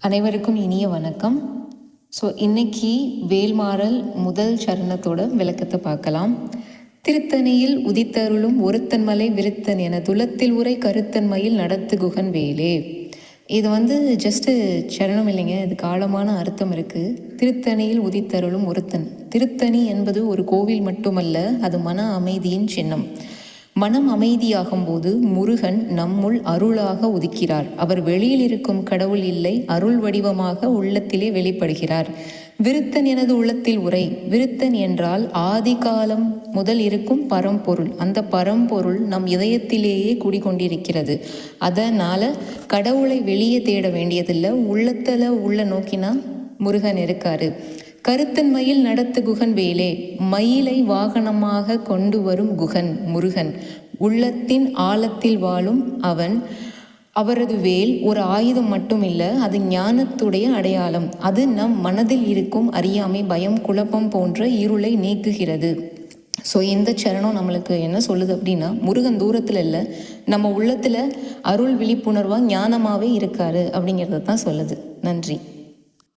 அனைவருக்கும் இனிய வணக்கம். இன்னைக்கு வேல்மாறல் முதல் சரணத்தோட விளக்கத்தை பார்க்கலாம். திருத்தணியில் உதித்தருளும் ஒருத்தன் மலை விருத்தன் என துலத்தில் உரை கருத்தன்மையில் நடத்து குகன் வேலே. இது ஜஸ்ட்டு சரணம் இல்லைங்க, இதுக்கு ஆழமான அர்த்தம் இருக்குது. திருத்தணியில் உதித்தருளும் ஒருத்தன். திருத்தணி என்பது ஒரு கோவில் மட்டுமல்ல, அது மன அமைதியின் சின்னம். மனம் அமைதியாகும் போது முருகன் நம்முள் அருளாக உதிக்கிறார். அவர் வெளியில் இருக்கும் கடவுள் இல்லை, அருள் வடிவமாக உள்ளத்திலே வெளிப்படுகிறார். விருத்தன் எனது உள்ளத்தில் உரை. விருத்தன் என்றால் ஆதி காலம் முதல் இருக்கும் பரம்பொருள். அந்த பரம்பொருள் நம் இதயத்திலேயே குடிக்கொண்டிருக்கிறது. அதனால் கடவுளை வெளியே தேட வேண்டியதில்லை, உள்ளத்தில் உள்ள நோக்கினா முருகன் இருக்காரு. கருத்தன் மயில் நடத்து குகன் வேலே. மயிலை வாகனமாக கொண்டு வரும் குகன் முருகன். உள்ளத்தின் ஆழத்தில் வாழும் அவன். அவரது வேல் ஒரு ஆயுதம் மட்டும் இல்லை, அது ஞானத்துடைய அடையாளம். அது நம் மனதில் இருக்கும் அறியாமை, பயம், குழப்பம் போன்ற இருளை நீக்குகிறது. இந்த சரணம் நம்மளுக்கு என்ன சொல்லுது அப்படின்னா, முருகன் தூரத்தில் இல்லை, நம்ம உள்ளத்தில் அருள் விழிப்புணர்வாக ஞானமாகவே இருக்காரு அப்படிங்கிறத தான் சொல்லுது. நன்றி.